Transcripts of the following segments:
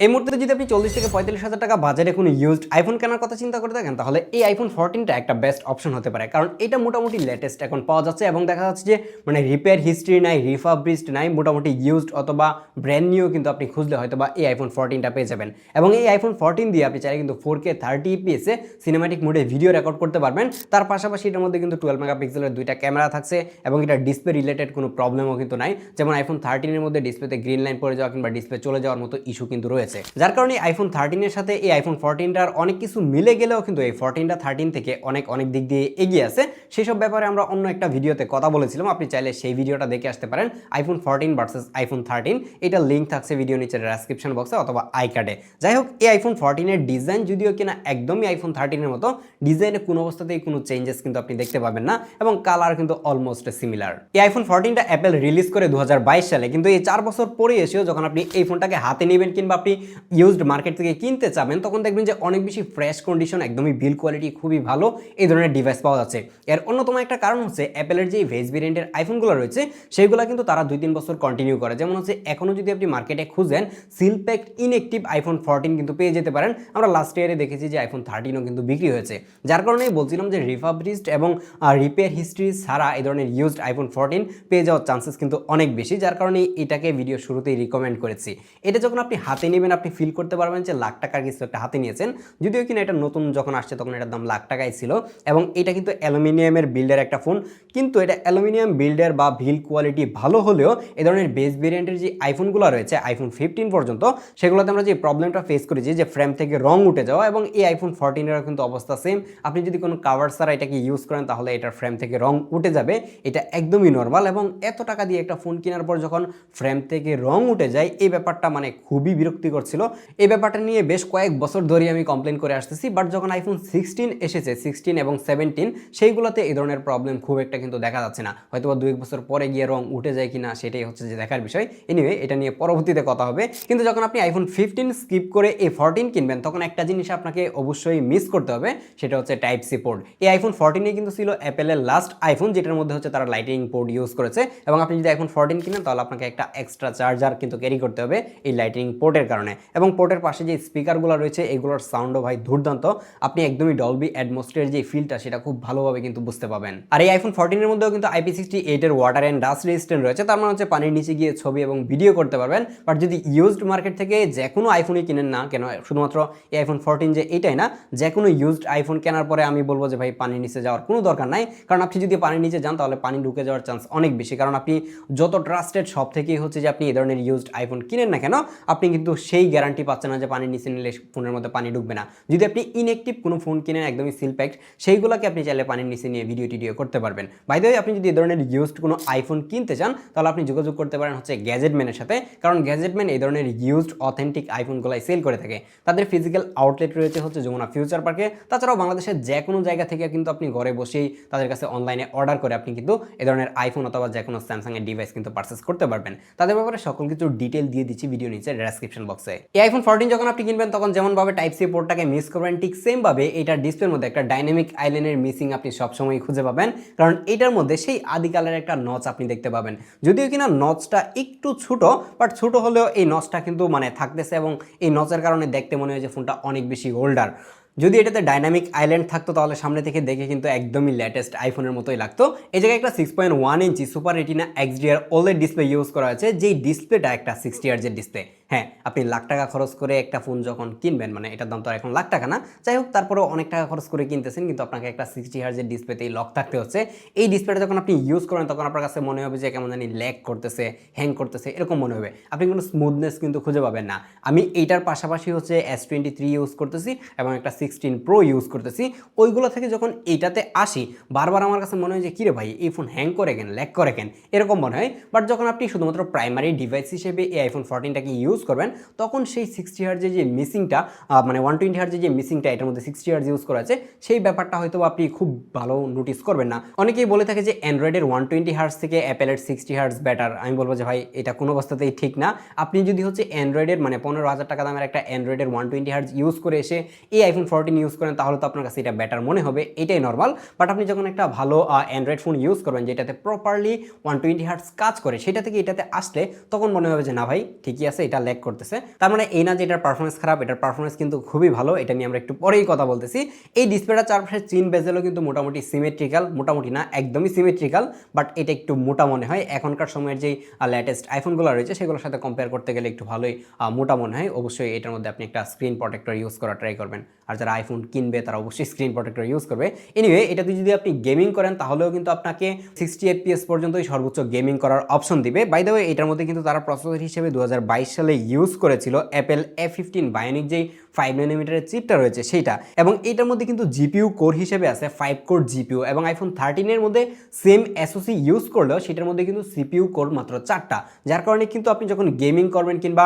এই মুহূর্তে যদি আপনি 40 থেকে 45,000 টাকা বাজারে কোনো ইউজড আইফোন কেনার কথা চিন্তা করে থাকেন, তাহলে এই আইফোন 14টা একটা বেস্ট অপশন হতে পারে। কারণ এটা মোটামুটি লেটেস্ট এখন পাওয়া যাচ্ছে এবং দেখা যাচ্ছে যে মানে রিপেয়ার হিস্ট্রি নাই, রিফাবরিশড নাই, মোটামুটি ইউজড অথবা ব্র্যান্ড নিউ কিন্তু আপনি খুঁজলে হয়তো বা এই আইফোন 14টা পেয়ে যাবেন। এবং এই আইফোন 14 দিয়ে আপনি চাইলে কিন্তু 4K 30 fps সিনেম্যাটিক মোডে ভিডিও রেকর্ড করতে পারবেন। তার পাশাপাশি এটার মধ্যে কিন্তু 12 মেগাপিক্সেলের দুইটা ক্যামেরা থাকছে এবং এটা ডিসপ্লে রিলেটেড কোনো প্রবলেমও কিন্তু নাই। যেমন আইফোন 13 এর মধ্যে ডিসপ্লেতে গ্রিন লাইন পড়ে যাওয়া কিংবা ডিসপ্লে চলে যাওয়ার মতো ইস্যু কিন্তু রয়েছে, যার কারণে আইফোন 13 এর সাথে এই আইফোন 14টার অনেক কিছু মিলে গেলেও কিন্তু এই 14টা 13 থেকে অনেক দিক দিয়ে এগিয়ে আছে। সেসব ব্যাপারে আমরা অন্য একটা ভিডিওতে কথা বলেছিলাম, আপনি চাইলে সেই ভিডিওটা দেখে আসতে পারেন, আইফোন 14 ভার্সেস আইফোন 13। এটা লিঙ্ক থাকছে ভিডিও নিচের ডেসক্রিপশন বক্সে অথবা আই কার্ডে। যাই হোক, এই আইফোন 14 এর ডিজাইন যদিও কিনা একদমই আইফোন 13 এর মতো, ডিজাইনে কোনো অবস্থাতেই কোনো চেঞ্জেস কিন্তু আপনি দেখতে পাবেন না এবং কালার কিন্তু অলমোস্ট সিমিলার। এই আইফোন 14টা অ্যাপেল রিলিজ করে 2022 সালে, কিন্তু এই 4 বছর পরে এসেও যখন আপনি এই ফোনটাকে হাতে নেবেন কিংবা আপনি ইউজড মার্কেট থেকে কিনতে চাবেন, তখন দেখবেন যে অনেক বেশি ফ্রেশ কন্ডিশন, একদমই বিল্ড কোয়ালিটি খুবই ভালো এই ধরনের ডিভাইস পাওয়া যাচ্ছে। এর অন্যতম একটা কারণ হচ্ছে অ্যাপেলের যে ভেজ ভেরিয়েন্টের আইফোনগুলো রয়েছে সেগুলো কিন্তু তারা 2-3 বছর কন্টিনিউ করে। যেমন হচ্ছে এখনও যদি আপনি মার্কেটে খুঁজেন সিল প্যাকড ইনঅ্যাক্টিভ আইফোন 14 কিন্তু পেয়ে যেতে পারেন। আমরা লাস্ট ইয়ারে দেখেছি যে আইফোন 13ও কিন্তু বিক্রি হয়েছে, যার কারণেই বলছিলাম যে রিফাবরিশড এবং রিপেয়ার হিস্ট্রি ছাড়া এই ধরনের ইউজড আইফোন 14 পেয়ে যাওয়ার চান্সেস কিন্তু অনেক বেশি, যার কারণে এটাকে ভিডিও শুরুতেই রিকমেন্ড করেছি। এটা যখন আপনি হাতে নেবেন আপনি ফিল করতে পারবেন যে লাখ টাকার কিছু একটা হাতে নিয়েছেন। যদিও কিনা এটা নতুন যখন আসছে তখন এটার দাম লাখ টাকাই ছিল এবং এটা কিন্তু অ্যালুমিনিয়ামের বিল্ডের একটা ফোন, কিন্তু এটা অ্যালুমিনিয়াম বিল্ডের বা বিল্ড কোয়ালিটি ভালো হলেও এ ধরনের বেস ভেরিয়েন্টের যে আইফোনগুলো রয়েছে আইফোন 15 পর্যন্ত, সেগুলোতে আমরা যে প্রবলেমটা ফেস করেছি যে ফ্রেম থেকে রং উঠে যাওয়া, এবং এই আইফোন 14 এরও কিন্তু অবস্থা সেম। আপনি যদি কোনো কাভার ছাড়া এটাকে ইউজ করেন তাহলে এটার ফ্রেম থেকে রং উঠে যাবে, এটা একদমই নর্মাল। এবং এত টাকা দিয়ে একটা ফোন কেনার পর যখন ফ্রেম থেকে রং উঠে যায় এই ব্যাপারটা মানে খুবই বিরক্তিকর ছিল। এই ব্যাপারটা নিয়ে বেশ কয়েক বছর ধরে আমি কমপ্লেন করে আসতেছি, বাট যখন আইফোন 16 এসেছে, 16 এবং 17, সেইগুলোতে এই ধরনের প্রবলেম খুব একটা কিন্তু দেখা যাচ্ছে না। হয়তো বা 2-1 বছর পরে গিয়ে রং উঠে যায় কিনা সেটাই হচ্ছে যে দেখার বিষয়। এনিওয়ে, এটা নিয়ে পরবর্তীতে কথা হবে। কিন্তু যখন আপনি আইফোন 15 স্কিপ করে এই 14 কিনবেন তখন একটা জিনিস আপনাকে অবশ্যই মিস করতে হবে, সেটা হচ্ছে টাইপ সি পোর্ট। এই আইফোন 14 কিন্তু ছিল অ্যাপেলের লাস্ট আইফোন যেটার মধ্যে হচ্ছে তারা লাইটিনিং পোর্ট ইউজ করেছে, এবং আপনি যদি আইফোন 14 কিনেন তাহলে আপনাকে একটা এক্সট্রা চার্জার কিন্তু ক্যারি করতে হবে এই লাইটিনিং পোর্টের কারণে। এবং পোর্টের পাশে যে স্পিকারগুলো রয়েছে এগুলোর সাউন্ডও ভাই দুর্দান্ত, আপনি একদমই ডলবি অ্যাটমসফিয়ার যে ফিলটা সেটা খুব ভালোভাবে কিন্তু বুঝতে পাবেন। আর এই আইফোন 14 এর মধ্যেও কিন্তু IP68 এর ওয়াটার অ্যান্ড ডাস্ট রেজিস্ট্যান্ট রয়েছে, তার মানে হচ্ছে পানির নিচে গিয়ে ছবি এবং ভিডিও করতে পারবেন। বাট যদি ইউজড মার্কেট থেকে যে কোনো আইফোনই কিনেন না কেন, শুধুমাত্র এই আইফোন 14 যে এটাই না, যে কোনো ইউজড আইফোন কেনার পরে আমি বলবো যে ভাই পানির নিচে যাওয়ার কোনো দরকার নাই। কারণ আপনি যদি পানির নিচে যান তাহলে পানি ঢুকে যাওয়ার চান্স অনেক বেশি। কারণ আপনি যত ট্রাস্টেড সব থেকেই হচ্ছে যে আপনি এই ধরনের ইউজড আইফোন কিনেন না কেন, আপনি কিন্তু সেই গ্যারান্টি পাচ্ছেন না যে পানির নিচে নিলে ফোনের মধ্যে পানি ঢুকবে না। যদি আপনি ইনঅ্যাক্টিভ কোনো ফোন কিনেন একদমই সিল প্যাকড, সেইগুলোকে আপনি চাইলে পানির নিচে নিয়ে ভিডিও টিডিও করতে পারবেন। বাই দ্য ওয়ে, আপনি যদি এই ধরনের ইউজড কোনো আইফোন কিনতে চান তাহলে আপনি যোগাযোগ করতে পারেন হচ্ছে গ্যাজেটম্যানের সাথে, কারণ গ্যাজেটম্যান এই ধরনের ইউজড অথেন্টিক আইফোনগুলাই সেল করে থাকে। তাদের ফিজিক্যাল আউটলেট রয়েছে হচ্ছে যমুনা ফিউচার পার্কে। তাছাড়াও বাংলাদেশের যে কোনো জায়গা থেকে কিন্তু আপনি ঘরে বসেই তাদের কাছে অনলাইনে অর্ডার করে আপনি কিন্তু এই ধরনের আইফোন অথবা যে কোনো স্যামসাংয়ের ডিভাইস কিন্তু পারচেস করতে পারবেন। তাদের ব্যাপারে সকল কিছু ডিটেল দিয়ে দিচ্ছি ভিডিও নিচে ডেসক্রিপশন বক্সে। এই আইফোন 14 যখন আপনি কিনবেন তখন যেমনভাবে টাইপ সি পোর্টটাকে মিস করবেন, ঠিক সেম ভাবে এটার ডিসপ্লের মধ্যে একটা ডাইনামিক আইল্যান্ডের মিসিং আপনি সবসময় খুঁজে পাবেন, কারণ এটার মধ্যে সেই আদিকালের একটা নচ আপনি দেখতে পাবেন। যদিও কিনা নচটা একটু ছোট, বাট ছোট হলেও এই নচটা কিন্তু মানে থাকতেছে এবং এই নচের কারণে দেখতে মনে হয় যে ফোনটা অনেক বেশি ওল্ডার। যদি এটাতে ডাইনামিক আইল্যান্ড থাকতো তাহলে সামনে থেকে দেখে কিন্তু একদমই লেটেস্ট আইফোনের মতোই লাগতো। এই জায়গায় একটা 6.1 inch super retina XDR OLED display use করা হয়েছে, যেই ডিসপ্লেটা একটা 60 হার্জের ডিসপ্লে। হ্যাঁ, আপনি লাখ টাকা খরচ করে একটা ফোন যখন কিনবেন, মানে এটার দাম তো এখন লাখ টাকা না, যাই হোক তারপরেও অনেক টাকা খরচ করে কিনতেছেন, কিন্তু আপনাকে একটা 60 হার্জের ডিসপ্লেতেই লক থাকতে হচ্ছে। এই ডিসপ্লেটা যখন আপনি ইউজ করেন তখন আপনার কাছে মনে হবে যে কেমন জানি ল্যাগ করতেছে, হ্যাং করতেছে, এরকম মনে হবে। আপনি কোনো স্মুথনেস কিন্তু খুঁজে পাবেন না। আমি এইটার পাশাপাশি হচ্ছে S23 ইউজ করতেছি এবং একটা 16 Pro ইউজ করতেছি। ওইগুলো থেকে যখন এইটাতে আসি বারবার আমার কাছে মনে হয় যে কিরে ভাই এই ফোন হ্যাং করে কেন, ল্যাগ করে কেন, এরকম মনে হয়। বাট যখন আপনি শুধুমাত্র প্রাইমারি ডিভাইস হিসেবে এই আইফোন 14টাকে ইউজ করবেন তখন সেই 60 হার্জের যে মিসিংটা, মানে 120 হার্জের যে মিসিংটা, এটার মধ্যে 60 হার্জ ইউজ করা আছে, সেই ব্যাপারটা হয়তো আপনি খুব ভালো নোটিস করবেন না। অনেকেই বলে থাকে যে অ্যান্ড্রয়েডের 120 হার্জ থেকে অ্যাপেলের 60 হার্জ বেটার। আমি বলবো যে ভাই এটা কোনো অবস্থাতেই ঠিক না। আপনি যদি হচ্ছে অ্যান্ড্রয়েডের মানে 15,000 টাকা দামের একটা অ্যান্ড্রয়েডের 120 হার্জ ইউজ করে এসে এই আইফোন 14 ইউজ করেন তাহলে তো আপনার কাছে এটা বেটার মনে হবে, এটাই নর্মাল। বাট আপনি যখন একটা ভালো অ্যান্ড্রয়েড ফোন ইউজ করবেন যেটাতে প্রপারলি 120 হার্জ কাজ করে, সেটা থেকে এটাতে আসলে তখন মনে হবে যে না ভাই ঠিকই আছে, এটা ল্যাগ করতেছে। তার মানে এই না যে এটার পারফরমেন্স খারাপ, এটার পারফরমেন্স কিন্তু খুবই ভালো, এটা নিয়ে আমরা একটু পরেই কথা বলতেছি। এই ডিসপ্লেটার চারপাশে চিন বেজেলও কিন্তু মোটামুটি সিমেট্রিক্যাল, মোটামুটি না একদমই সিমেট্রিক্যাল, বাট এটা একটু মোটা মনে হয়। এখনকার সময়ের যেই লেটেস্ট আইফোনগুলো রয়েছে সেগুলোর সাথে কম্পেয়ার করতে গেলে একটু ভালোই মোটা মনে হয়। অবশ্যই এটার মধ্যে আপনি একটা স্ক্রিন প্রোটেক্টর ইউজ করা ট্রাই করবেন, আর যারা আইফোন কিনবে তারা অবশ্যই স্ক্রিন প্রোটেক্টর ইউজ করবে। এনিওয়ে, এটাতে যদি আপনি গেমিং করেন তাহলেও কিন্তু আপনাকে 60 FPS পর্যন্তই সর্বোচ্চ গেমিং করার অপশন দিবে। বাই দ্য ওয়ে, এটার মধ্যে কিন্তু তারা প্রসেসর হিসেবে 2022 সালে ইউজ করেছিল অ্যাপেল A15 বায়োনিক যেই 5 nm চিপটা রয়েছে সেইটা, এবং এটার মধ্যে কিন্তু জিপিইউ কোর হিসেবে আছে 5 কোর জিপিইউ, এবং আইফোন 13 এর মধ্যে সেম এসওসি ইউজ করলেও সেটার মধ্যে কিন্তু সিপিইউ কোর মাত্র 4টা, যার কারণে কিন্তু আপনি যখন গেমিং করবেন কিংবা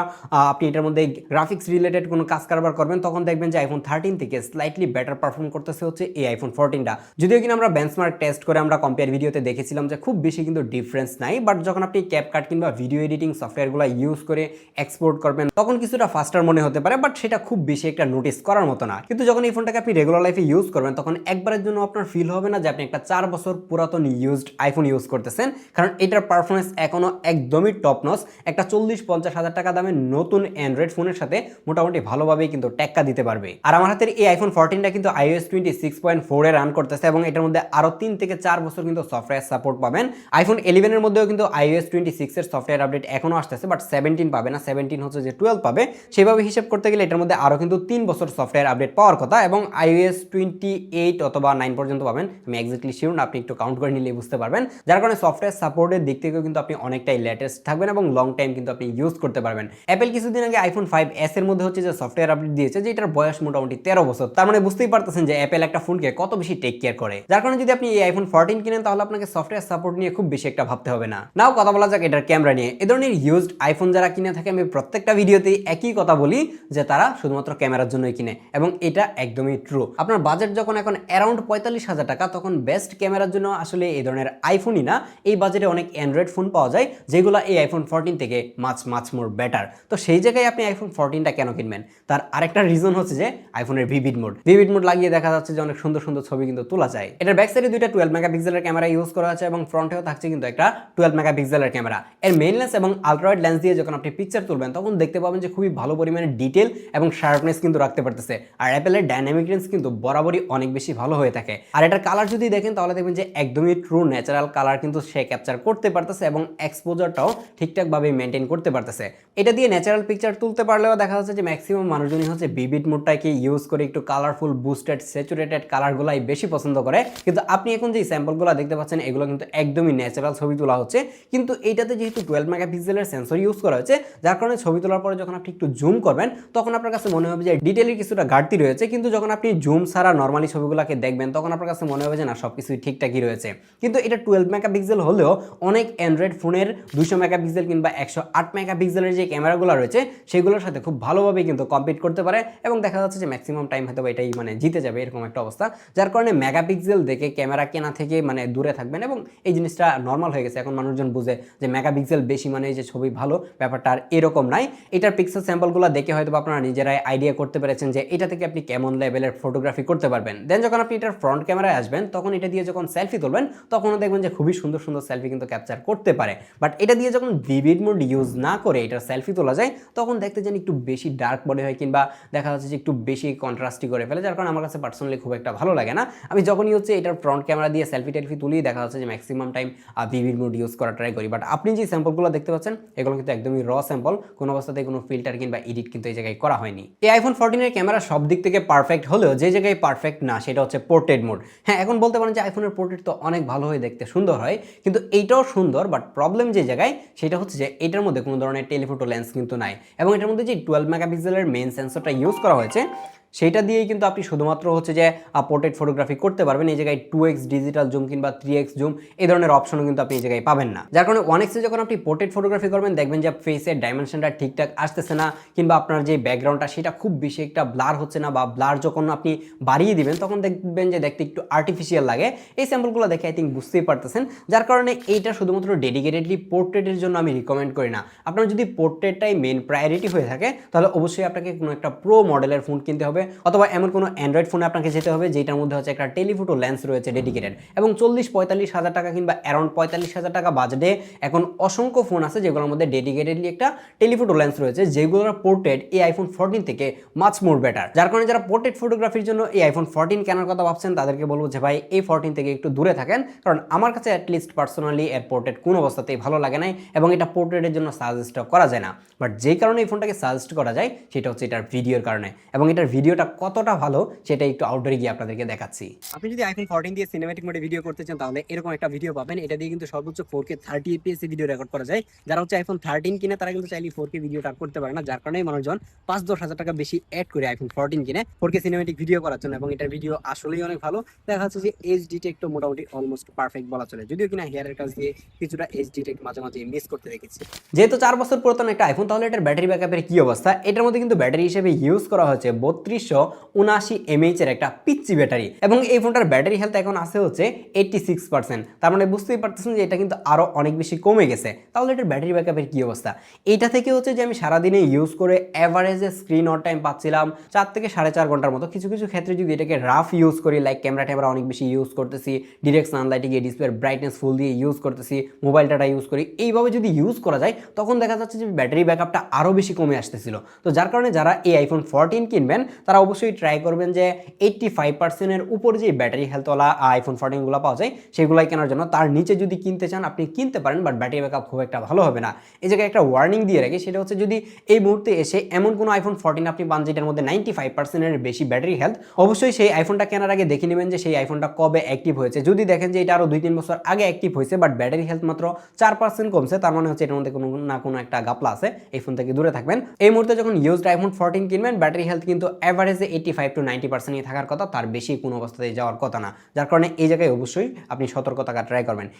আপনি এটার মধ্যে গ্রাফিক্স রিলেটেড কোনো কাজ কারবার করবেন তখন দেখবেন যে আইফোন 13 থেকে স্লাইটলি বেটার পারফর্ম করতেছে হচ্ছে এই আইফোন 14টা। যদিও কিনা আমরা বেঞ্চমার্ক টেস্ট করে আমরা কম্পেয়ার ভিডিওতে দেখেছিলাম যে খুব বেশি কিন্তু ডিফারেন্স নাই, বাট যখন আপনি ক্যাপকাট কিংবা ভিডিও এডিটিং সফটওয়্যারগুলো ইউজ করে এক্সপোর্ট করবেন তখন কিছুটা ফাস্টার মনে হতে পারে, বাট সেটা খুব বেশি একটা নোটিস করার মতো না। কিন্তু যখন এই ফোনটাকে আপনি রেগুলার লাইফে ইউজ করবেন তখন একবারের জন্য আপনার ফিল হবে না যে আপনি একটা 4 বছর পুরাতন ইউজড আইফোন ইউজ করতেছেন, কারণ এটার পারফরমেন্স এখনো একদমই টপ নচ। একটা 40-50 হাজার টাকা দামের নতুন অ্যান্ড্রয়েড ফোনের সাথে মোটামুটি ভালোভাবেই কিন্তু টেক্কা দিতে পারবে। আর আমার হাতের এই আইফোন 14টা কিন্তু iOS 26.4 এ রান করতেছে, এবং এটার মধ্যে আরো 3 থেকে 4 বছর কিন্তু সফটওয়্যার সাপোর্ট পাবেন। আইফোন 11 এর মধ্যেও কিন্তু iOS 26 এর সফটওয়্যার আপডেট এখনো আসতেছে, বাট 17 পাবে না, 17 হচ্ছে যে 12 পাবে। সেভাবে হিসাব করতে গেলে এটার মধ্যে আরো কিন্তু 3 বছর সফটওয়্যার আপডেট পাওয়ার কথা, এবং iOS 28 অথবা 9 পর্যন্ত পাবেন। আমি এক্স্যাক্টলি শিওর না, আপনি একটু কাউন্ট করে নিলেই বুঝতে পারবেন। যার কারণে সফটওয়্যার সাপোর্টের দিক থেকেও কিন্তু আপনি অনেকটাই লেটেস্ট থাকবেন এবং লং টাইম কিন্তু আপনি ইউজ করতে পারবেন। অ্যাপেল কিছুদিন আগে আইফোন 5s এর মধ্যে হচ্ছে যে সফটওয়্যার আপডেট দিয়েছে, যেটার বয়স মোটামুটি 13 বছর। তার মানে বুঝতেই পারতেছেন যে অ্যাপেল একটা ফোনকে কত বেশি টেক কেয়ার করে। যার কারণে যদি আপনি এই আইফোন 14 কিনেন তাহলে আপনাকে সফটওয়্যার সাপোর্ট নিয়ে খুব বেশি একটা ভাবতে হবে না। নাও কথা বলা যাক এটার ক্যামেরা নিয়ে। এ ধরনের ইউজড আইফোন যারা কিনে থাকে আমি প্রত্যেকটা ভিডিওতেই একই কথা বলি যে তারা শুধুমাত্র ক্যামেরার জন্যই কিনে, এবং এটা একদমই ট্রু। আপনার বাজেট যখন এখন অ্যারাউন্ড 45,000 টাকা তখন বেস্ট ক্যামেরার জন্য আসলে এই ধরনের আইফোনই না, এই বাজেটে অনেক অ্যান্ড্রয়েড ফোন পাওয়া যায় যেগুলো এই আইফোন 14 থেকে মাচ মোর বেটার। তো সেই জায়গায় আপনি আইফোন 14টা কেন কিনবেন? তার আরেকটা রিজন হচ্ছে যে আইফোনের ভিভিড মোড লাগিয়ে দেখা যাচ্ছে যে অনেক সুন্দর সুন্দর ছবি কিন্তু তোলা যায়। এটার ব্যাক সাইডে দুইটা 12 মেগাপিক্সেলের ক্যামেরা ইউজ করা আছে, এবং ফ্রন্টেও থাকছে কিন্তু একটা 12 মেগাপিক্সেলের ক্যামেরা। এর মেইন লেন্স এবং আলট্রাওয়াইড লেন্স দিয়ে যখন আপনি পিকচার তুলবেন তখন দেখতে পাবেন যে খুবই ভালো পরিমাণে ডিটেল এবং শার্পনেস কিন্তু রাখতে পারতেছে। আর অ্যাপেলের ডাইনামিক রেঞ্জ কিন্তু বরাবরই অনেক বেশি ভালো হয়ে থাকে। আর এটার কালার যদি দেখেন তাহলে দেখবেন যে একদমই ট্রু ন্যাচারাল কালার কিন্তু সে ক্যাপচার করতে পারতেছে, এবং এক্সপোজারটাও ঠিকঠাকভাবে মেনটেন করতে পারতেছে। এটা দিয়ে ন্যাচারাল পিকচার তুলতে পারলেও দেখা যাচ্ছে যে ম্যাক্সিমাম মানুষজনই হচ্ছে ভিভিড মোডটাকে ইউজ করে একটু কালারফুল বুস্টেড স্যাচুরেটেড কালারগুলাই বেশি পছন্দ করে। কিন্তু আপনি এখন যে স্যাম্পলগুলো দেখতে পাচ্ছেন এগুলো কিন্তু একদমই ন্যাচারাল ছবি তোলা হচ্ছে, কিন্তু এইটাতে যেহেতু 12 মেগাপিক্সেলের সেন্সর ইউজ করা হয়েছে যার কারণে ছবি তোলার পরে যখন আপনি একটু জুম করবেন তখন আপনার কাছে মনে হবে যে ডিটেলের কিছুটা ঘাটতি রয়েছে, কিন্তু যখন আপনি জুম ছাড়া নর্মালি ছবিগুলোকে দেখবেন তখন আপনার কাছে মনে হবে যে না সবকিছুই ঠিকঠাকই রয়েছে। কিন্তু এটা 12 মেগাপিক্সেল হলেও অনেক অ্যান্ড্রয়েড ফোনের 200 মেগাপিক্সেল কিংবা 108 মেগাপিক্সেলের যে ক্যামেরাগুলো রয়েছে সেগুলোর সাথে খুব ভালোভাবে কিন্তু কম্পিট করতে পারে, এবং দেখা যাচ্ছে যে ম্যাক্সিমাম টাইম হয়তো এটাই মানে জিতে যাবে এরকম একটা অবস্থা। যার কারণে মেগাপিক্সেল দেখে ক্যামেরা কেনা থেকে মানে দূরে থাকবেন, এবং এই জিনিসটা নর্মাল হয়ে গেছে। এখন মানুষজন বুঝে যে মেগাপিক্সেল বেশি মানে যে ছবি ভালো, ব্যাপারটা আর এরকম নাই। এটার পিক্সেল স্যাম্পলগুলো দেখে হয়তো আপনারা নিজেরাই আইডিয়া করতে পেরেছেন যে এটা থেকে আপনি কেমন লেভেলের ফটোগ্রাফি করতে পারবেন। দেন যখন আপনি এটার ফ্রন্ট ক্যামেরায় আসবেন তখন এটা দিয়ে যখন সেলফি তুলবেন তখনও দেখবেন যে খুবই সুন্দর সুন্দর সেলফি কিন্তু ক্যাপচার করতে পারে। বাট এটা দিয়ে যখন ভিভিড মোড ইউজ না করে এটার সেলফি তোলা যায় তখন দেখতে যেন একটু বেশি ডার্ক বডি হয়, কিংবা দেখা যাচ্ছে যে একটু বেশি কন্ট্রাস্টি করে ফেলে, যার কারণে আমার কাছে পার্সোনালি খুব একটা ভালো লাগে না। আমি যখনই হচ্ছে এটার ফ্রন্ট ক্যামেরা দিয়ে সেলফি টেলফি তুলি দেখা যাচ্ছে যে maximum time vivid mode use করা ট্রাই করি। বাট আপনি যে স্যাম্পলগুলো দেখতে পাচ্ছেন এগুলো কিন্তু একদমই র স্যাম্পল, কোনো অবস্থাতে কোনো ফিল্টার কিংবা এডিট কিন্তু এই জায়গায় করা হয়নি। এই আইফোন 14 এর ক্যামেরা সব দিক থেকে পারফেক্ট হলেও যে জায়গায় পারফেক্ট না সেটা হচ্ছে পোর্ট্রেট মোড। হ্যাঁ, এখন বলতে পারেন যে আইফোনের পোর্ট্রেট তো অনেক ভালো হয়ে দেখতে সুন্দর হয়, কিন্তু এইটাও সুন্দর, বাট প্রবলেম যে জায়গায় সেটা হচ্ছে যে এটার মধ্যে কোনো ধরনের টেলিফোটো লেন্স কিন্তু নাই, এবং এটার মধ্যে যে 12 মেগাপিক্সেলের মেইন সেন্সরটা ইউজ করা হয়েছে সেইটা দিয়েই কিন্তু আপনি শুধুমাত্র হচ্ছে যে পোর্ট্রেট ফটোগ্রাফি করতে পারবেন। এই জায়গায় 2x ডিজিটাল জুম কিংবা 3x জুম এই ধরনের অপশনও কিন্তু আপনি এই জায়গায় পাবেন না। যার কারণে 1x এ যখন আপনি পোর্ট্রেট ফটোগ্রাফি করবেন দেখবেন যে ফেসের ডাইমেনশনটা ঠিকঠাক আসতেছে না, কিংবা আপনার যে ব্যাকগ্রাউন্ডটা সেটা খুব বেশি একটা ব্লার হচ্ছে না, বা ব্লার যখন আপনি বাড়িয়ে দিবেন তখন দেখবেন যে দেখতে একটু আর্টিফিশিয়াল লাগে। এই স্যাম্পলগুলো দেখে আই থিঙ্ক বুঝতেই পারতেছেন। যার কারণে এইটা শুধুমাত্র ডেডিকেটেডলি পোর্ট্রেটের জন্য আমি রিকমেন্ড করি না। আপনার যদি পোর্ট্রেটটাই মেন প্রায়োরিটি হয়ে থাকে তাহলে অবশ্যই আপনাকে কোনো একটা প্রো মডেলের ফোন কিনতে হবে, অথবা এমন কোনো অ্যান্ড্রয়েড ফোনে আপনাকে যেতে হবে যেটার মধ্যে হচ্ছে একটা টেলিফোটো লেন্স রয়েছে ডেডিকেটেড। এবং 40-45 হাজার টাকা কিংবা অ্যারাউন্ড 45,000 টাকা বাজেটে এখন অসংখ্য ফোন আছে যেগুলোর মধ্যে ডেডিকেটেডলি একটা টেলিফোটো লেন্স রয়েছে যেগুলোর পোর্ট্রেট এই আইফোন 14 থেকে মাচ মোর বেটার। যার কারণে যারা পোর্ট্রেট ফটোগ্রাফির জন্য এই আইফোন 14 কেনার কথা ভাবছেন তাদেরকে বলবো যে ভাই এই 14 থেকে একটু দূরে থাকেন, কারণ আমার কাছে অ্যাটলিস্ট পার্সোনালি এর পোর্ট্রেট কোনো অবস্থাতেই ভালো লাগে নাই এবং এটা পোর্ট্রেটের জন্য সাজেস্ট করা যায় না। বাট যেই কারণে এই ফোনটাকে সাজেস্ট করা যায় সেটা হচ্ছে এটার ভিডিওর কারণে, এবং এটার ভিডিওটা কতটা ভালো সেটা একটু আউটডোরে গিয়ে আপনাদেরকে দেখাচ্ছি। আপনি যদি আইফোন 14 দিয়ে সিনেম্যাটিক মোডে ভিডিও করতে চান তাহলে এরকম একটা ভিডিও পাবেন। এটা দিয়ে কিন্তু সর্বোচ্চ 4K 30 fps ভিডিও রেকর্ড করা যায়। যারা হচ্ছে আইফোন 13 কিনে তারা কিন্তু চাইলে 4K ভিডিওটা করতে পারে না, যার কারণে মানুষজন 5-10 হাজার টাকা বেশি অ্যাড করে আইফোন 14 কিনে 4K সিনেম্যাটিক ভিডিও করার জন্য, এবং এটার ভিডিও আসলেই অনেক ভালো। দেখা যাচ্ছে যে এজ ডিটেক্টও মোটামুটি অলমোস্ট পারফেক্ট বলা চলে, যদিও কিনা হেয়ারের কাজ দিয়ে কিছুটা এজ ডিটেক্ট মাঝে মাঝে মিস করতে দেখেছি। যেহেতু 4 বছর পুরাতন একটা আইফোন, তাহলে এটার ব্যাটারি ব্যাকআপের কি অবস্থা? এটার মধ্যে কিন্তু ব্যাটারি হিসেবে ইউজ করা হয়েছে 3279 mAh এর একটা পিচ্চি ব্যাটারি, এবং এই ফোনটার ব্যাটারি হেলথ এখন আছে হচ্ছে 86%। তার মানে বুঝতেই পারতেছেন যে এটা কিন্তু আরো অনেক বেশি কমে গেছে। তাহলে এটার ব্যাটারি ব্যাকআপের কি অবস্থা? এইটা থেকে হচ্ছে যে আমি সারাদিনে ইউজ করে অ্যাভারেজে স্ক্রিন অন টাইম পাচ্ছিলাম 4 থেকে 4.5 ঘন্টার মতো। কিছু কিছু ক্ষেত্রে যদি এটাকে রাফ ইউজ করি, লাইক ক্যামেরা অনেক বেশি ইউজ করতেছি, ডিরেক্ট সানলাইটে গিয়ে ডিসপ্লের ব্রাইটনেস ফুল দিয়ে ইউজ করতেছি, মোবাইল ডাটা ইউজ করি, এইভাবে যদি ইউজ করা যায় তখন দেখা যাচ্ছে যে ব্যাটারি ব্যাকআপটা আরও বেশি কমে আসতেছিল। তো যার কারণে যারা এই আইফোন 14 কিনবেন তারা অবশ্যই ট্রাই করবেন যে 85%-এর উপরে যে ব্যাটারি হেলথওয়ালা আইফোন 14 গুলো পাওয়া যায় সেগুলাই কেনার জন্য। তার নিচে যদি কিনতে চান আপনি কিনতে পারেন, বাট ব্যাটারি ব্যাকআপ খুব একটা ভালো হবে না। এই জায়গায় একটা ওয়ার্নিং দিয়ে রাখি, সেটা হচ্ছে যদি এই মুহূর্তে এসে এমন কোনো আইফোন 14 আপনি পান যেটার মধ্যে 95%-এর বেশি ব্যাটারি হেলথ, অবশ্যই সেই আইফোনটা কেনার আগে দেখে নেবেন যে সেই আইফোনটা কবে অ্যাক্টিভ হয়েছে। যদি দেখেন যে এটা আরও 2-3 বছর আগে অ্যাক্টিভ হয়েছে বাট ব্যাটারি হেলথ মাত্র 4% কমছে, তার মানে হচ্ছে এটার মধ্যে কোনো না কোনো একটা গাপলা আছে, এই ফোন থেকে দূরে থাকবেন। এই মুহূর্তে যখন ইউজড আইফোন 14 কিনবেন ব্যাটারি হেলথ কিন্তু অ্যাভারেজে 85-90% থাকার কথা, তার বেশি কোনো অবস্থাতেই যাওয়ার কথা না। যার কারণে এই জায়গায় অবশ্যই আপনি সতর্কতা ট্রাই করবেন।